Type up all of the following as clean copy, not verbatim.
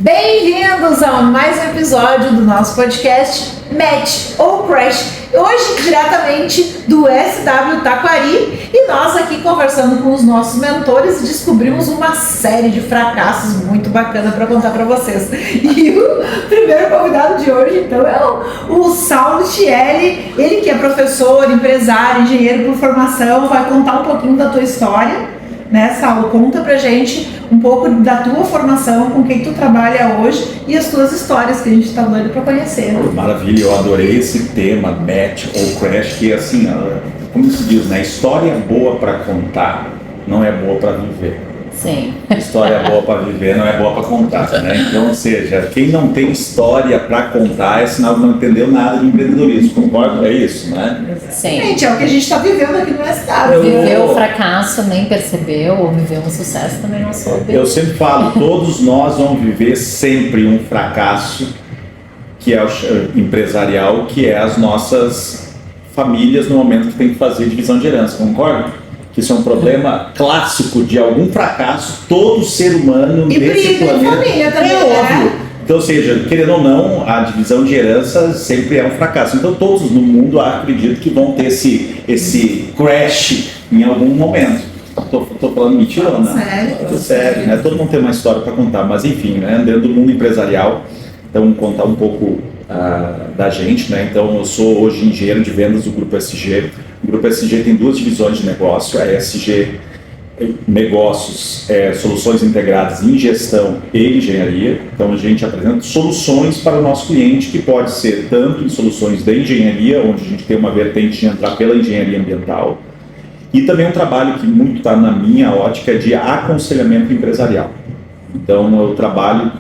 Bem-vindos a mais um episódio do nosso podcast Match ou Crash. Hoje diretamente do SW Taquari e nós aqui conversando com os nossos mentores descobrimos uma série de fracassos muito bacana para contar para vocês. E o primeiro convidado de hoje então é o Saulo Chieli, ele que é professor, empresário, engenheiro por formação, vai contar um pouquinho da tua história. Né, Saulo, conta pra gente um pouco da tua formação, com quem tu trabalha hoje e as tuas histórias que a gente tá doido pra conhecer. Maravilha, eu adorei esse tema, Match ou Crash, que assim, como se diz, né? História boa pra contar não é boa pra viver. Sim. História boa para viver não é boa para contar, né? Então, ou seja, quem não tem história para contar é sinal que não entendeu nada de empreendedorismo, concorda? É isso, né? Sim. Gente, é o que a gente está vivendo aqui no SW. Viveu o fracasso, nem percebeu, ou viveu um sucesso, também não soube. Eu sempre falo, todos nós vamos viver sempre um fracasso, que é o empresarial, que é as nossas famílias no momento que tem que fazer divisão de herança, concorda? Que isso é um problema clássico de algum fracasso, todo ser humano e desse planeta. Família também, é óbvio. Né? Então, ou seja, querendo ou não, a divisão de herança sempre é um fracasso. Então, todos no mundo acredito que vão ter esse crash em algum momento. Tô falando mentira ou não? Sério, né? Todo mundo tem uma história para contar, mas enfim, né? Dentro do mundo empresarial, então vamos contar um pouco da gente, né? Então, eu sou hoje engenheiro de vendas do Grupo SG. O Grupo SG tem duas divisões de negócio, a SG Negócios, soluções integradas em gestão e engenharia. Então a gente apresenta soluções para o nosso cliente, que pode ser tanto em soluções de engenharia, onde a gente tem uma vertente de entrar pela engenharia ambiental, e também um trabalho que muito está na minha ótica de aconselhamento empresarial. Então eu trabalho,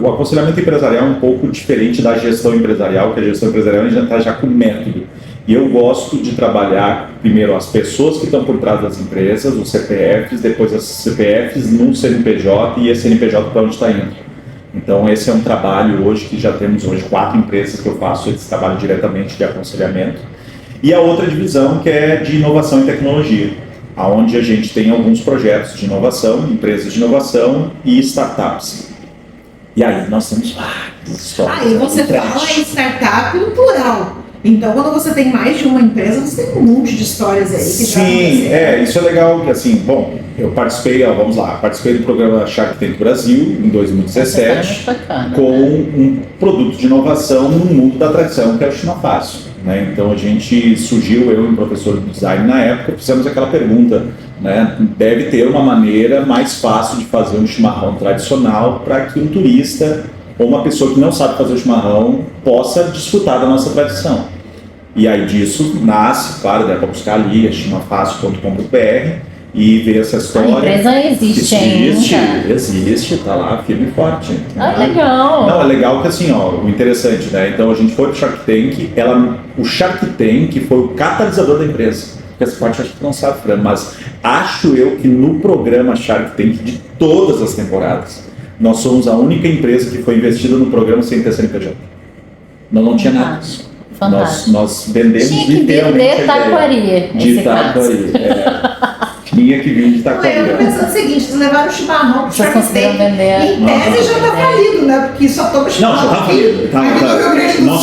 o aconselhamento empresarial é um pouco diferente da gestão empresarial, que a gestão empresarial já está já com método. E eu gosto de trabalhar primeiro as pessoas que estão por trás das empresas, os CPFs, depois as CPFs num CNPJ e esse CNPJ para onde está indo. Então esse é um trabalho hoje que já temos hoje 4 empresas que eu faço esse trabalho diretamente de aconselhamento. E a outra divisão que é de inovação e tecnologia, onde a gente tem alguns projetos de inovação, empresas de inovação e startups. E aí nós temos várias histórias. E você fala em startup no plural. Então, quando você tem mais de uma empresa, você tem um monte de histórias aí que Sim, isso é legal, que assim, bom, eu participei do programa Shark Tank Brasil em 2017 com um produto de inovação no mundo da tradição, que é o Chinafácil, né? Então a gente surgiu, eu e um professor de design na época, fizemos aquela pergunta, né? Deve ter uma maneira mais fácil de fazer um chimarrão tradicional para que um turista ou uma pessoa que não sabe fazer o chimarrão possa desfrutar da nossa tradição. E aí disso nasce, claro, dá para buscar ali, chimafácil.com.br e ver essa história. A empresa existe ainda. Existe, tá lá, firme e forte. Legal. Não, é legal que assim, o interessante, né? Então a gente foi pro Shark Tank, o Shark Tank foi o catalisador da empresa. Essa parte eu acho que não sabe, Fran, mas acho eu que no programa Shark Tank de todas as temporadas, nós somos a única empresa que foi investida no programa sem ter CNPJ. Não tinha nada disso. Nós vendemos literalmente de Taquari. Tinha que vir de Taquari. Eu tô pensando o seguinte, eles levaram o chimarrão pro Shark Tank. Em tese já tá falido, né? Porque só toma chimarrão. Não, já tá falido. Nós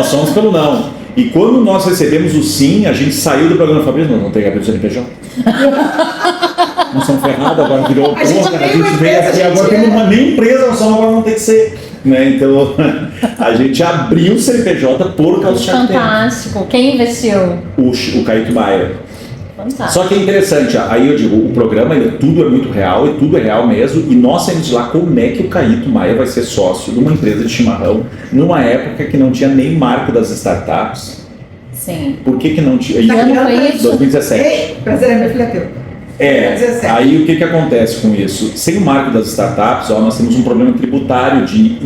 somos pelo não. E quando nós recebemos o sim, a gente saiu do programa Fabrício, não tem cabelo de CNPJ. Nós somos ferrados, agora virou a gente veio aqui, agora tem uma nem empresa, só agora não tem que ser. Né? Então a gente abriu o CNPJ por causa do Shark Tank. Fantástico. Quem investiu? O Caíto Maia. Fantástico. Só que é interessante, aí eu digo, o programa tudo é muito real, e tudo é real mesmo, e nós saímos de lá como é que o Caíto Maia vai ser sócio de uma empresa de chimarrão numa época que não tinha nem marco das startups. Sim. Por que não tinha? Que ano foi isso? 2017. Prazer, minha filha teu. Aí o que acontece com isso? Sem o marco das startups, nós temos um problema tributário de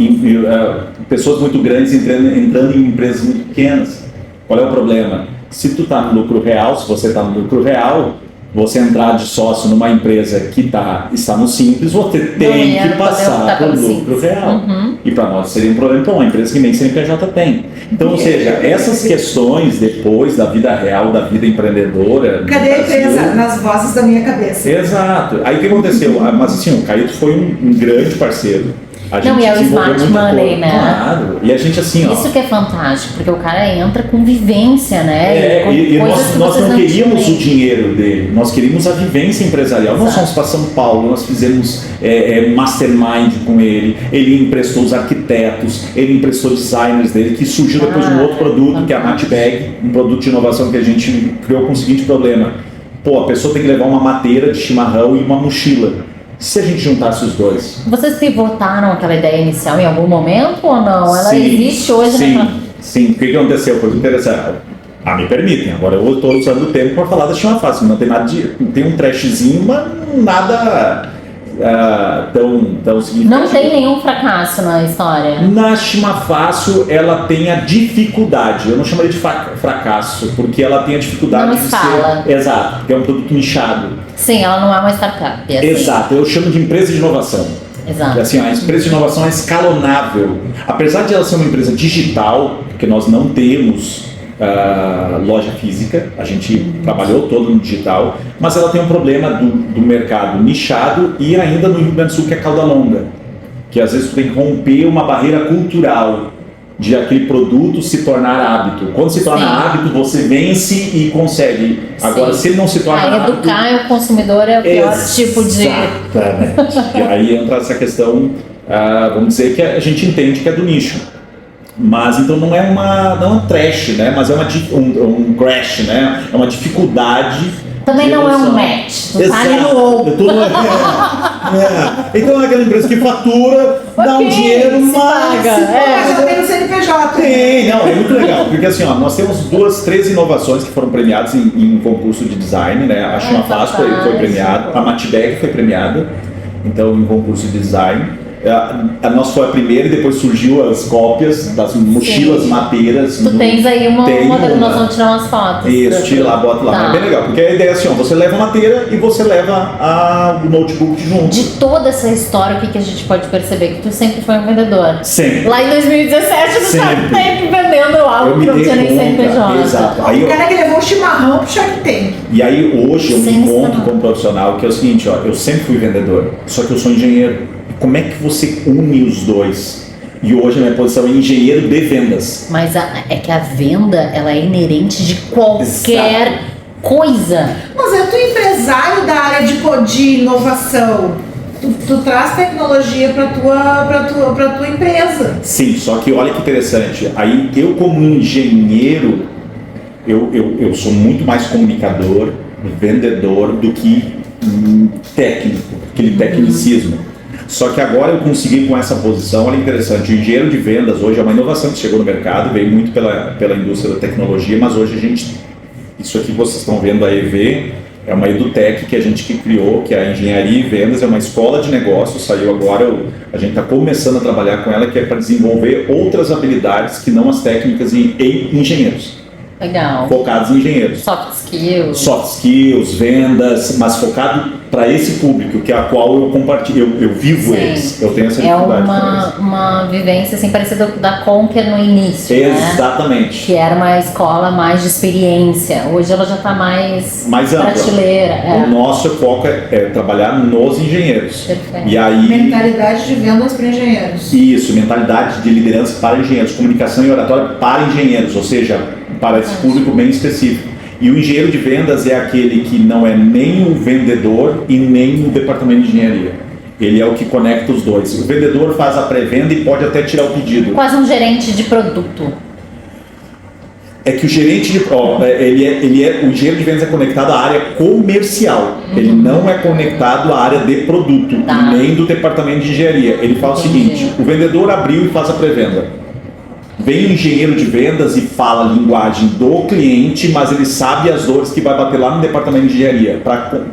pessoas muito grandes entrando em empresas muito pequenas. Qual é o problema? Se tu está no lucro real, se você está no lucro real, você entrar de sócio numa empresa que está no Simples, você tem que passar para o lucro real. E para nós seria um problema para uma empresa que nem CNPJ tem. Então, ou seja, essas questões depois da vida real, da vida empreendedora... Cadê a empresa? Nas vozes da minha cabeça. Exato. Aí o que aconteceu? Mas assim, o Caíto foi um grande parceiro. Não, e é o smart money, né? Claro. E a gente assim, Isso que é fantástico, porque o cara entra com vivência, né? E nós não queríamos o dinheiro dele, nós queríamos a vivência empresarial. Exato. Nós fomos para São Paulo, nós fizemos mastermind com ele, ele emprestou os arquitetos, ele emprestou designers dele, que surgiu depois de um outro produto, que é a Matbag, um produto de inovação que a gente criou com o seguinte problema. Pô, a pessoa tem que levar uma mateira de chimarrão e uma mochila. Se a gente juntasse os dois? Vocês pivotaram aquela ideia inicial em algum momento ou não? Ela existe hoje, né? Sim. O que aconteceu? Coisa interessante. Me permitem. Agora eu estou usando o tempo para falar da Chima Fácil. Não tem nada tem um trashzinho, mas nada tão significativo. Não tem nenhum fracasso na história? Na Chima Fácil, ela tem a dificuldade. Eu não chamaria de fracasso, porque ela tem a dificuldade de ser... Exato, porque é um produto nichado. Sim, ela não é uma startup. Assim. Exato, eu chamo de empresa de inovação. Exato. Assim, a empresa de inovação é escalonável. Apesar de ela ser uma empresa digital, porque nós não temos loja física, a gente trabalhou todo no digital, mas ela tem um problema do mercado nichado e ainda no Rio Grande do Sul, que é cauda longa. Que às vezes tu tem que romper uma barreira cultural de aquele produto se tornar hábito. Quando se torna hábito, você vence e consegue. Agora, se ele não se torna hábito... Educar o consumidor é o pior tipo de... Exatamente. E aí entra essa questão, vamos dizer, que a gente entende que é do nicho. Mas então não é um trash, né? Mas é um crash, né? É uma dificuldade. Também não é um match. Tu tá ali no ou. Então é aquela empresa que fatura, dá um dinheiro, mas mas já tem o CNPJ. É muito legal, porque assim, nós temos três inovações que foram premiadas em concurso de design, né? A Chima Fácil foi premiada, a Matbag foi premiada, então em concurso de design. A nossa foi a primeira e depois surgiu as cópias das mochilas mateiras. Tu tens aí uma nós vamos tirar umas fotos. Isso, tira lá, bota lá. Tá. É bem legal, porque a ideia é assim, você leva a mateira e você leva o notebook junto. De toda essa história, o que a gente pode perceber? Que tu sempre foi um vendedor. Sempre. Lá em 2017, tu estava sempre vendendo algo que não tinha nem CNPJ. Exato. O cara que levou o chimarrão pro Shark Tank. E aí hoje eu me encontro com um profissional que é o seguinte, eu sempre fui vendedor, só que eu sou engenheiro. Como é que você une os dois? E hoje a minha posição é engenheiro de vendas. Mas é que a venda, ela é inerente de qualquer coisa. Mas tu empresário da área de inovação. Tu traz tecnologia para tua empresa. Sim, só que olha que interessante. Aí eu como engenheiro, eu sou muito mais comunicador, vendedor do que técnico, aquele tecnicismo. Só que agora eu consegui com essa posição, olha interessante, o engenheiro de vendas hoje é uma inovação que chegou no mercado, veio muito pela indústria da tecnologia, mas hoje isso aqui que vocês estão vendo, a EV, é uma EduTech que a gente criou, que é a Engenharia e Vendas, é uma escola de negócios, saiu agora, a gente está começando a trabalhar com ela, que é para desenvolver outras habilidades que não as técnicas em engenheiros. Legal. Focados em engenheiros. Soft skills, vendas, mas focado para esse público, que é a qual eu compartilho, eu vivo eles. Eu tenho essa dificuldade. É uma vivência assim, parecida da Conquer no início. Exatamente. Né? Que era uma escola mais de experiência. Hoje ela já está mais prateleira. O nosso foco é trabalhar nos engenheiros. Perfeito. E aí, mentalidade de vendas para engenheiros. Isso, mentalidade de liderança para engenheiros, comunicação e oratória para engenheiros, ou seja, para esse público bem específico. E o engenheiro de vendas é aquele que não é nem o vendedor e nem o departamento de engenharia. Ele é o que conecta os dois. O vendedor faz a pré-venda e pode até tirar o pedido. Quase um gerente de produto. É que o gerente o engenheiro de vendas é conectado à área comercial. Ele não é conectado à área de produto, nem do departamento de engenharia. Ele fala o seguinte, o vendedor abriu e faz a pré-venda. Vem o engenheiro de vendas e fala a linguagem do cliente, mas ele sabe as dores que vai bater lá no departamento de engenharia.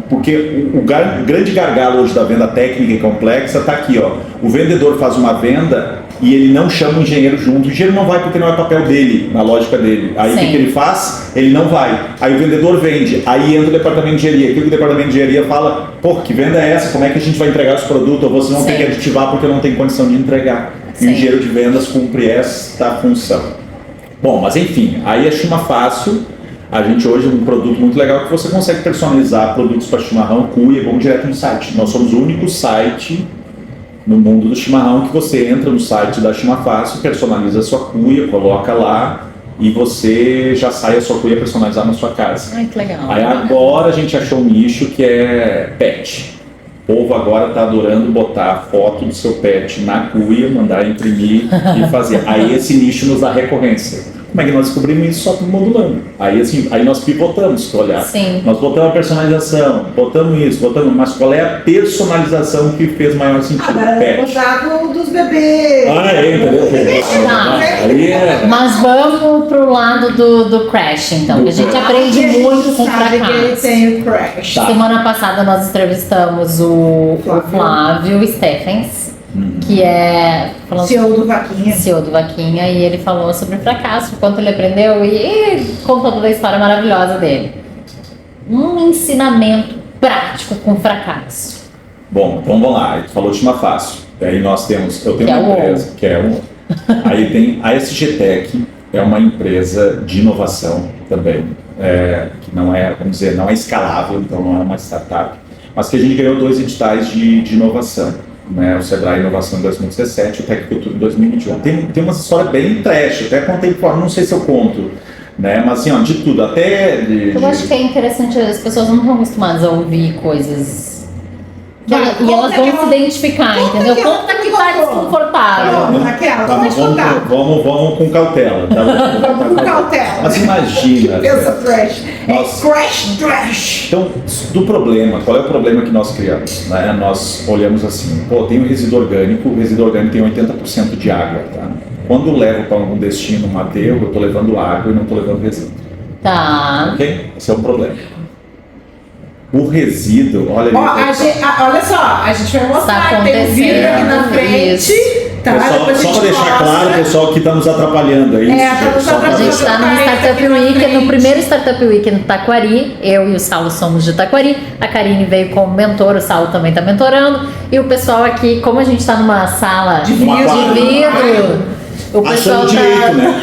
Porque o grande gargalo hoje da venda técnica e complexa está aqui. O vendedor faz uma venda e ele não chama o engenheiro junto. O engenheiro não vai porque não é papel dele, na lógica dele. Aí o que ele faz? Ele não vai. Aí o vendedor vende. Aí entra o departamento de engenharia. O que o departamento de engenharia fala? Pô, que venda é essa? Como é que a gente vai entregar esse produto? Ou vocês vão ter que aditivar porque não tem condição de entregar. E o engenheiro de vendas cumpre esta função. Bom, mas enfim, aí a Chima Fácil. A gente hoje é um produto muito legal que você consegue personalizar produtos para chimarrão, cuia, vamos direto no site. Nós somos o único site no mundo do chimarrão que você entra no site da Chima Fácil, personaliza a sua cuia, coloca lá e você já sai a sua cuia personalizada na sua casa. Ai, que legal. Aí agora a gente achou um nicho que é pet. O povo agora está adorando botar a foto do seu pet na cuia, mandar imprimir e fazer. Aí esse nicho nos dá recorrência. Como é que nós descobrimos isso? Só modulando. Aí assim, aí nós pivotamos, se olhar. Sim. Nós botamos a personalização, botamos isso, botamos, mas qual é a personalização que fez maior sentido? Botar dos bebês. Entendeu? Mas vamos pro lado do Crash, então, que a gente aprende muito com o fracasso. Tem o Crash. Semana passada nós entrevistamos o Flávio Stephens, que é CEO do Vaquinha, e ele falou sobre o fracasso, quanto ele aprendeu e contou toda a história maravilhosa dele. Um ensinamento prático com fracasso. Bom, então vamos lá. Ele falou de Chima Fácil. Aí nós temos, eu tenho uma empresa que é aí tem a SG Tech, é uma empresa de inovação também, que não é, vamos dizer, não é escalável, então não é uma startup, mas que a gente ganhou 2 editais de inovação. Né, o Sebrae Inovação em 2017, o Tech Cultura em 2021. Tem uma história bem trash, até contei por não sei se eu conto, né, mas assim, ó, de tudo, até... Eu acho que é interessante, as pessoas não estão acostumadas a ouvir coisas... E elas vão se identificar, entendeu? Conta que tá desconfortável. Vamos com cautela. Tá? Vamos com cautela. Mas imagina. Pensa trash. Crash trash. Então, do problema, qual é o problema que nós criamos? Né? Nós olhamos assim, tem um resíduo orgânico, o resíduo orgânico tem 80% de água. Tá? Quando eu levo para algum destino um aterro, eu estou levando água e não estou levando resíduo. Tá. Ok? Esse é o problema. O resíduo, olha olha só, a gente vai mostrar, tem um vídeo aqui na frente, tá? Só para deixar claro, pessoal, que está nos atrapalhando, é isso? A gente está no Startup Weekend, no primeiro Startup Weekend no Taquari, eu e o Saulo somos de Taquari, a Karine veio como mentor, o Saulo também está mentorando, e o pessoal aqui, como a gente está numa sala de vidro, o pessoal direito, né?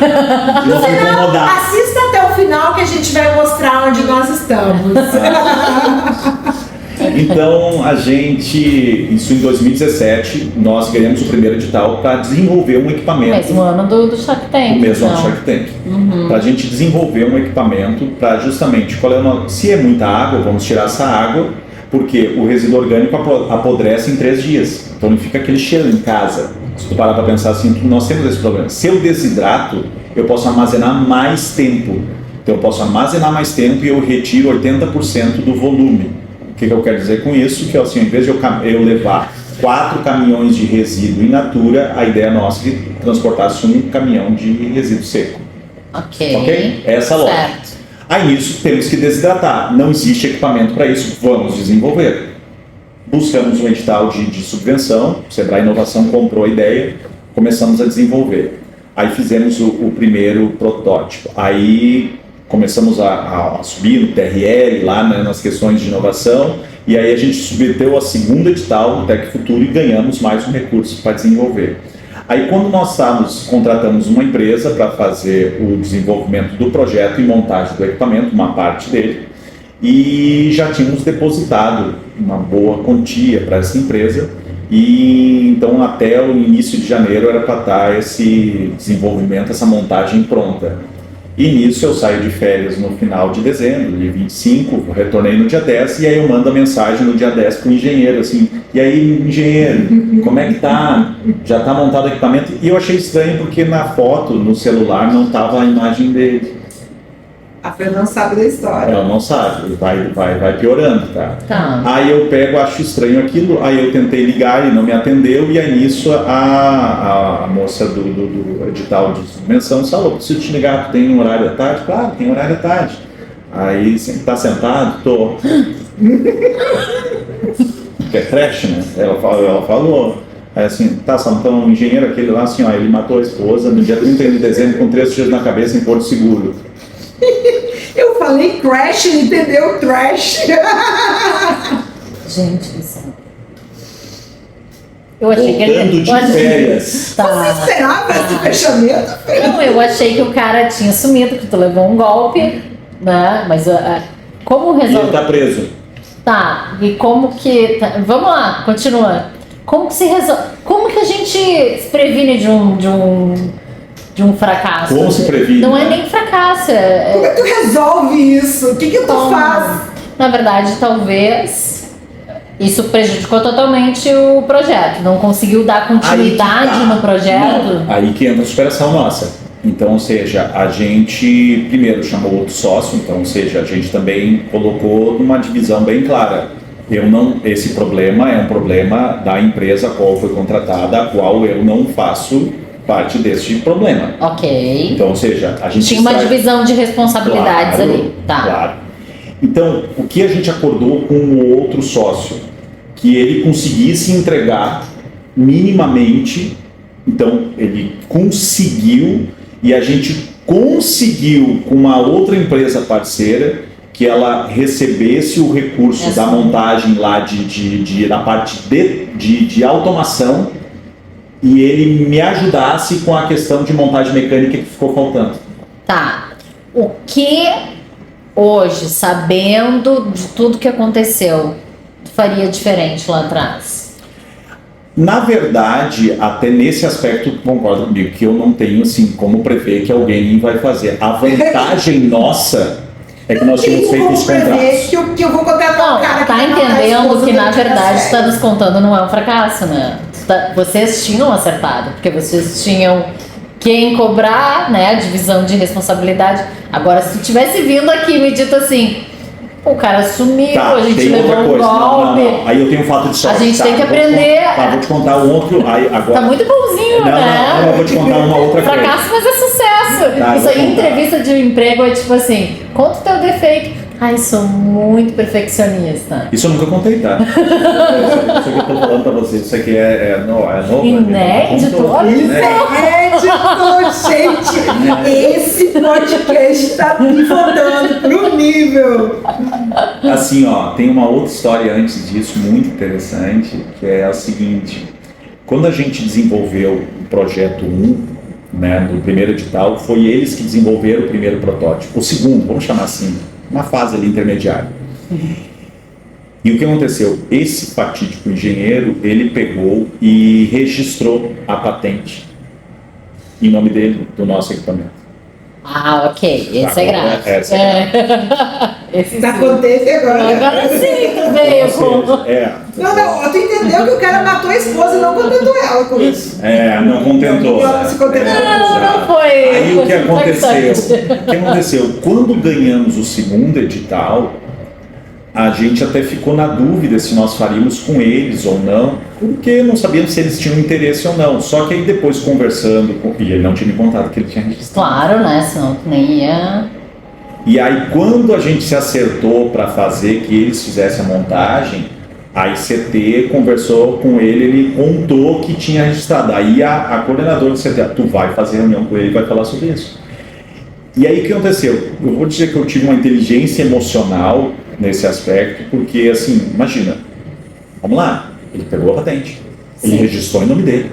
Assista até o final que a gente vai mostrar onde nós estamos. Então, isso em 2017, nós ganhamos o primeiro edital para desenvolver um equipamento. O mesmo ano do Shark Tank. O mesmo ano do Shark Tank. Para a gente desenvolver um equipamento para justamente, se é muita água, vamos tirar essa água, porque o resíduo orgânico apodrece em 3 dias. Então não fica aquele cheiro em casa. Se tu parar para pensar assim, nós temos esse problema. Se eu desidrato, eu posso armazenar mais tempo. Então eu posso armazenar mais tempo e eu retiro 80% do volume. O que eu quero dizer com isso? Que assim, ao invés de eu levar 4 caminhões de resíduo in natura, a ideia nossa é que transportasse um caminhão de resíduo seco. Ok? Essa é a lógica. Aí nisso temos que desidratar. Não existe equipamento para isso, vamos desenvolver. Buscamos um edital de subvenção, o Sebrae Inovação comprou a ideia, começamos a desenvolver. Aí fizemos o primeiro protótipo. Aí começamos a subir no TRL, lá nas questões de inovação, e aí a gente submeteu a segunda edital, o Tech Futuro, e ganhamos mais um recurso para desenvolver. Aí quando nós contratamos uma empresa para fazer o desenvolvimento do projeto e montagem do equipamento, uma parte dele, e já tínhamos depositado uma boa quantia para essa empresa, e então até o início de janeiro era para estar esse desenvolvimento, essa montagem pronta. E nisso eu saio de férias no final de dezembro, dia 25, retornei no dia 10, e aí eu mando a mensagem no dia 10 para o engenheiro, assim, e aí engenheiro, como é que tá? Já está montado o equipamento? E eu achei estranho porque na foto, no celular, não estava a imagem dele. A Fran não sabe da história. Ela não sabe, vai piorando, tá? Aí eu acho estranho aquilo, aí eu tentei ligar, ele não me atendeu, e aí nisso a moça do edital de subvenção falou, preciso te ligar, tu tem um horário da tarde? Claro, tem horário da tarde. Aí, tá sentado? Tô. Que é trash, né? Ela falou. Aí assim, tá, Saulo, então o engenheiro aquele lá, assim, ó, ele matou a esposa no dia 31 de dezembro com 3 tiros na cabeça em Porto Seguro. Eu falei crash, ele entendeu trash. Gente do céu. Eu achei que Voltando ele. de eu achei- férias. Você Tá. esperava esse fechamento? Não, eu achei que o cara tinha sumido, que tu levou um golpe, né? Mas como E ele resolve. tá preso. Tá, e como que. Vamos lá, continua. Como que se resolve. Como que a gente se previne de um fracasso? Como se previne? Não é nem fracasso. Como é que tu resolve isso? O que tu Como? faz? Na verdade, talvez isso prejudicou totalmente o projeto. Não conseguiu dar continuidade Aí que tá. no projeto. Não, aí que entra a superação nossa. Então, ou seja, a gente primeiro chamou outro sócio, então, ou seja, a gente também colocou uma divisão bem clara. Esse problema é um problema da empresa a qual foi contratada, a qual eu não faço parte desse problema. Ok. Então, ou seja, a gente Tinha uma extrai- divisão de responsabilidades Claro, ali. Tá. Claro. Então, o que a gente acordou com o outro sócio? Que ele conseguisse entregar minimamente, então ele conseguiu, e a gente conseguiu com uma outra empresa parceira que ela recebesse o recurso Essa. da montagem lá da parte de automação e ele me ajudasse com a questão de montagem mecânica que ficou faltando. Tá. O que hoje, sabendo de tudo que aconteceu, tu faria diferente lá atrás? Na verdade, até nesse aspecto, concordo comigo, que eu não tenho assim como prever que alguém vai fazer. A vantagem nossa é que nós tínhamos feito os contratos. Que eu vou contratar Não, um cara que tá vai matar a entendendo esposa que na dele verdade nas está nos contando não é um fracasso, né? Vocês tinham acertado, porque vocês tinham quem cobrar, né? A divisão de responsabilidade. Agora, se tu tivesse vindo aqui e me dito assim, o cara sumiu, Tá, a gente tem levou outra um coisa. golpe. Não. Aí eu tenho um fato de sorte. A gente tá? tem que Vou te aprender. Tá, vou te contar um outro. Aí, agora... Tá muito bonzinho, Não, né? não, eu vou te contar uma outra coisa. Fracasso, mas é sucesso. Tá, eu Isso vou aí, contar. entrevista de emprego é tipo assim, conta o teu defeito. Ai, sou muito perfeccionista. Isso eu nunca contei, tá? Isso aqui eu tô falando pra vocês. Isso aqui é novo. Inédito, olha isso. Inédito, gente! Esse podcast tá pivotando pro nível. Assim, ó, tem uma outra história antes disso, muito interessante, que é a seguinte. Quando a gente desenvolveu o projeto 1, né, do primeiro edital, foi eles que desenvolveram o primeiro protótipo. O segundo, vamos chamar assim, uma fase ali intermediária. E o que aconteceu? Esse fatídico engenheiro, ele pegou e registrou a patente em nome dele, do nosso equipamento. Ah, ok. Esse é Agora, grave. essa é Esse Tá sim. acontecendo agora. Agora sim que veio com... Não, tu entendeu que o cara matou a esposa e não contentou ela com isso. Não contentou. Não se contentou. Não foi. Aí o que foi aconteceu? Quando ganhamos o segundo edital, a gente até ficou na dúvida se nós faríamos com eles ou não, porque não sabíamos se eles tinham interesse ou não. Só que aí depois conversando, e ele não tinha me contado que ele tinha registrado. Claro, né? Senão tu nem ia... E aí quando a gente se acertou para fazer que eles fizessem a montagem, a ICT conversou com ele contou que tinha registrado. Aí a coordenadora do ICT, tu vai fazer reunião com ele e vai falar sobre isso. E aí o que aconteceu? Eu vou dizer que eu tive uma inteligência emocional nesse aspecto, porque assim, imagina, vamos lá, ele pegou a patente, ele Sim. registrou em nome dele,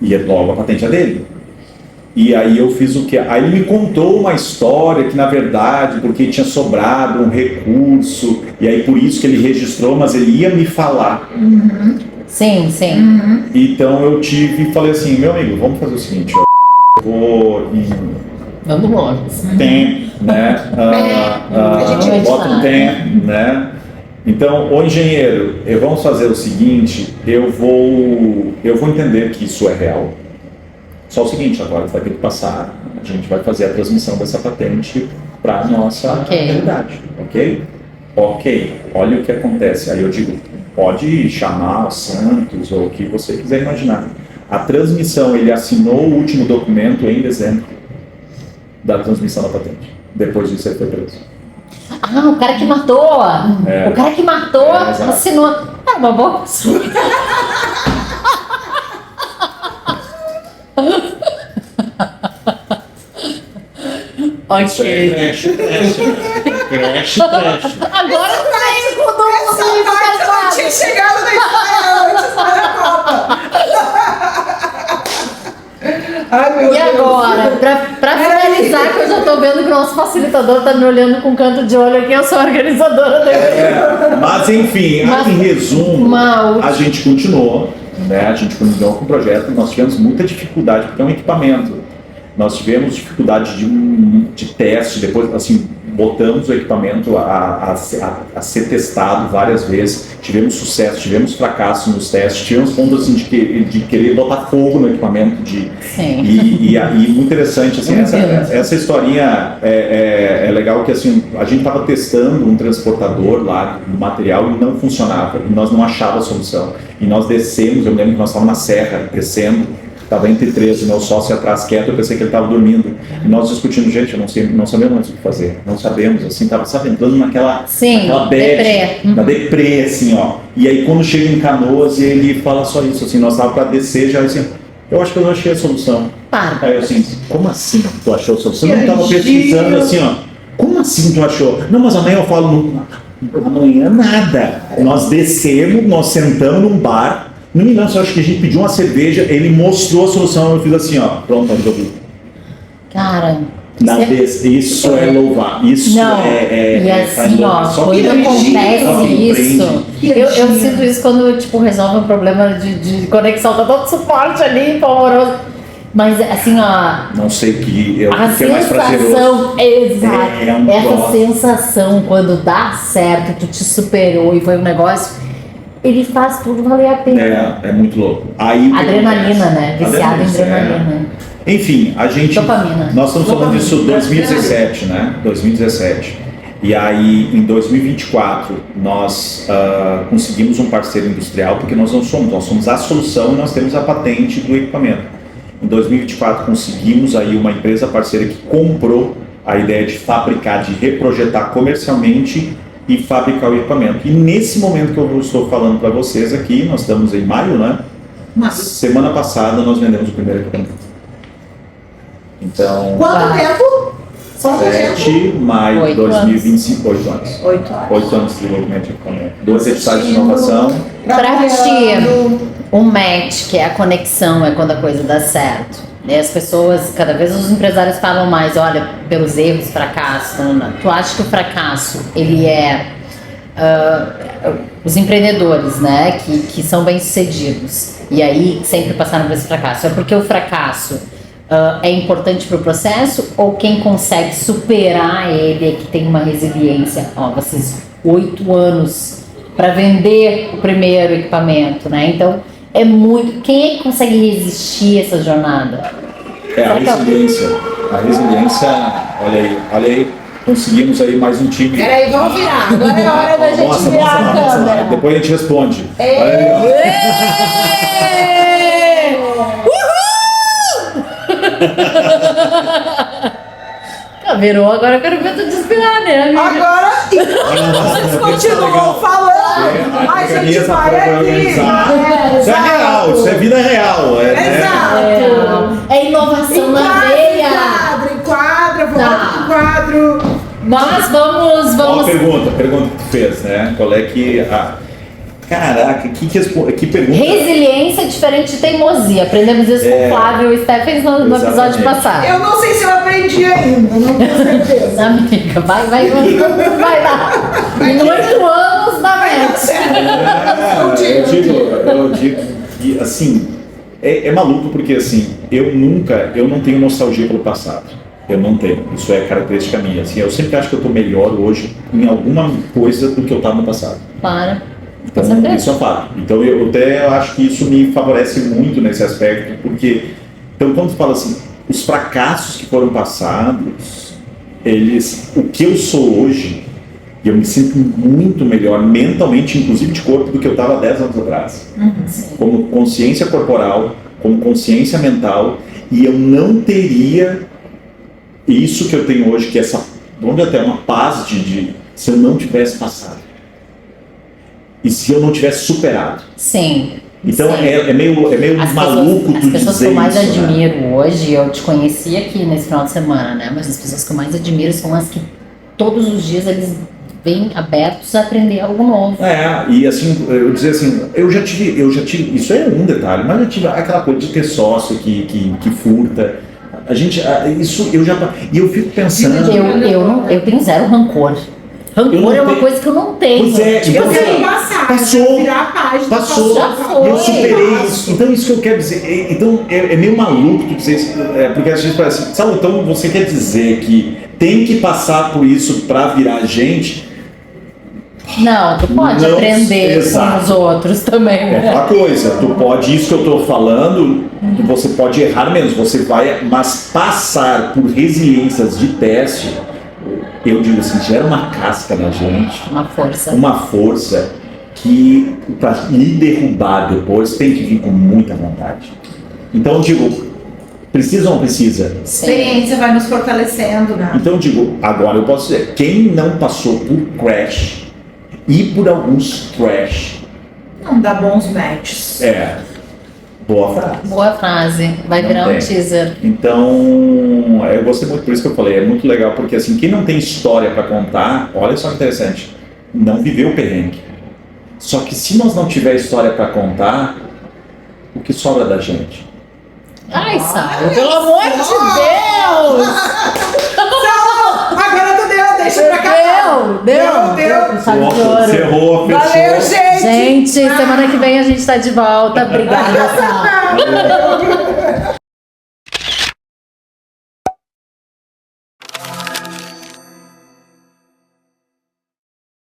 e logo a patente é dele. E aí eu fiz o quê? Aí ele me contou uma história que na verdade, porque tinha sobrado um recurso, e aí por isso que ele registrou, mas ele ia me falar. Sim, sim. Então eu falei assim, meu amigo, vamos fazer o seguinte, eu vou Vamos longe. tem, né? A gente Bota um sabe. tem, né? Então, ô engenheiro, vamos fazer o seguinte, eu vou entender que isso é real. Só o seguinte, agora vai ter que passar, a gente vai fazer a transmissão dessa patente para a nossa Ok. realidade, ok? Ok, olha o que acontece. Aí eu digo, pode chamar o Santos ou o que você quiser imaginar. A transmissão, ele assinou o último documento em dezembro da transmissão da patente. Depois disso ele foi preso. Ah, o cara que matou! É. O cara que matou É, exato. assinou. É uma boa pessoa. Ok. Creche. Agora tu veio com todo Essa mundo parte eu não tinha chegado na história antes da Copa. Ai, meu E Deus. agora, pra finalizar, que eu já tô vendo que o nosso facilitador tá me olhando com um canto de olho aqui, eu sou a organizadora dele. Mas enfim, Mas- em resumo, Mal. a gente continuou, né? A gente continuou com o projeto. Nós tivemos muita dificuldade porque é um equipamento. Nós tivemos dificuldade de teste, depois, assim, botamos o equipamento a ser testado várias vezes, tivemos sucesso, tivemos fracasso nos testes, tivemos pontos assim, de querer botar fogo no equipamento, Sim. e muito interessante, assim, essa historinha é legal que assim, a gente estava testando um transportador lá do material e não funcionava, e nós não achávamos a solução, e nós descemos, eu me lembro que nós estávamos na serra, descendo, estava entre três, o meu sócio atrás quieto, eu pensei que ele estava dormindo. E nós discutindo, gente, eu não sabemos mais o que fazer. Não sabemos, assim, estava, sabe, entrando naquela deprê. na deprê, assim, ó. E aí quando chega em Canoas, ele fala só isso, assim, nós estávamos para descer, já assim, eu acho que eu não achei a solução. Para. Aí eu assim, como assim tu achou a solução? Você não estava pesquisando assim, ó. Como assim tu achou? Não, mas amanhã eu falo, amanhã nada. Nós descemos, nós sentamos num bar. Não me lembro, eu acho que a gente pediu uma cerveja, ele mostrou a solução, eu fiz assim, ó, pronto, tá resolvido. Cara, Isso é louvar, isso não, e assim, ó, quando acontece isso, eu sinto isso quando, tipo, resolve um problema de conexão, tá todo suporte ali, amoroso, mas assim, ó, não sei o que é mais prazeroso. sensação, exato, essa troço. sensação quando dá certo, tu te superou e foi um negócio, ele faz tudo valer a pena. É muito louco. Aí, Adrenalina, né? Viciado em adrenalina. Enfim, a gente. Dopamina. Nós estamos falando disso em 2017, né? 2017. E aí, em 2024, nós conseguimos um parceiro industrial, porque nós somos a solução e nós temos a patente do equipamento. Em 2024, conseguimos aí uma empresa parceira que comprou a ideia de fabricar, de reprojetar comercialmente e fabricar o equipamento. E nesse momento que eu estou falando para vocês aqui, nós estamos em maio, né? Semana passada nós vendemos o primeiro equipamento. Então, Quanto tempo? 7 de maio de 2025, 8 anos. 8 anos. 8 anos de desenvolvimento de equipamento. 2 editais de inovação. Pra ti, o match, que é a conexão, é quando a coisa dá certo. E as pessoas, cada vez os empresários falam mais, olha, pelos erros, fracasso. Tu acha que o fracasso, ele é os empreendedores, né, que são bem-sucedidos, e aí sempre passaram por esse fracasso, é porque o fracasso é importante para o processo, ou quem consegue superar ele é que tem uma resiliência? Ó, vocês 8 anos para vender o primeiro equipamento, né? Então é muito. Quem é que consegue resistir a essa jornada? É a resiliência. A resiliência, olha aí, conseguimos aí mais um time. Peraí, vamos virar. Agora é a hora da gente Mostra virar lá, a mostra lá. câmera. Depois a gente responde. Ê! Olha aí, Virou, agora eu quero ver tu desvirar, né, amiga? Agora, vocês continuam falando, a gente vai aqui. Isso é real, isso é vida real. Exato. É inovação na veia. Enquadra, volta Tá. pro quadro. Mas vamos. Uma pergunta que tu fez, né? Qual é que. Caraca, que pergunta. Resiliência é diferente de teimosia. Aprendemos isso com o Flávio e o Stephens no episódio Exatamente. passado. Eu não sei se eu aprendi ainda, não tenho certeza. Amiga, vai lá. Em 8 anos dá merda. Eu digo que, assim, é maluco porque, assim, eu não tenho nostalgia pelo passado. Eu não tenho. Isso é característica minha. Assim, eu sempre acho que eu estou melhor hoje em alguma coisa do que eu estava no passado. Para. Então, Com certeza. isso é um fato. Então, eu até acho que isso me favorece muito nesse aspecto, porque, então, quando tu fala assim, os fracassos que foram passados, o que eu sou hoje, eu me sinto muito melhor mentalmente, inclusive de corpo, do que eu estava 10 anos atrás. Como consciência corporal, como consciência mental, e eu não teria isso que eu tenho hoje, que é vamos dizer, até uma paz se eu não tivesse passado. E se eu não tivesse superado. Sim. Então Sim. é meio maluco As tu pessoas que dizer eu mais isso, né? admiro hoje, eu te conheci aqui nesse final de semana, né? Mas as pessoas que eu mais admiro são as que todos os dias eles vêm abertos a aprender algo novo. E assim, eu dizer assim, eu já tive, isso é um detalhe, mas eu tive aquela coisa de ter sócio que furta. Isso eu já. E eu fico pensando. Eu tenho zero rancor. Rancor é uma coisa que eu não tenho. Pois é, Eu então, quero passar, passou, virar a página. passou, já foi. eu superei isso. Então isso que eu quero dizer. Então é meio maluco tu dizer isso, porque às vezes parece, sabe, então você quer dizer que tem que passar por isso pra virar gente? Não, tu pode Não, aprender exato. com os outros também. É Né? aquela coisa, tu pode, isso que eu tô falando, você pode errar menos, você vai, mas passar por resiliências de teste, eu digo assim, gera uma casca na gente, uma força que para lhe derrubar depois tem que vir com muita vontade. Então eu digo, precisa ou não precisa? A experiência vai nos fortalecendo, né? Então eu digo, agora eu posso dizer, quem não passou por crash e por alguns trash, Não dá bons matches. boa frase. Boa frase. Vai Não virar tem. um teaser. Então, eu gostei muito, por isso que eu falei, é muito legal, porque assim, quem não tem história para contar, olha só que interessante, não viveu o perrengue. Só que se nós não tiver história para contar, o que sobra da gente? Ai, Saulo, pelo amor de Deus! Agora tu deu, deixa pra cá. Deu. Sabe de ouro. Cerrou, fechou. Valeu, gente. Gente, semana que vem a gente tá de volta. Obrigada, Saulo.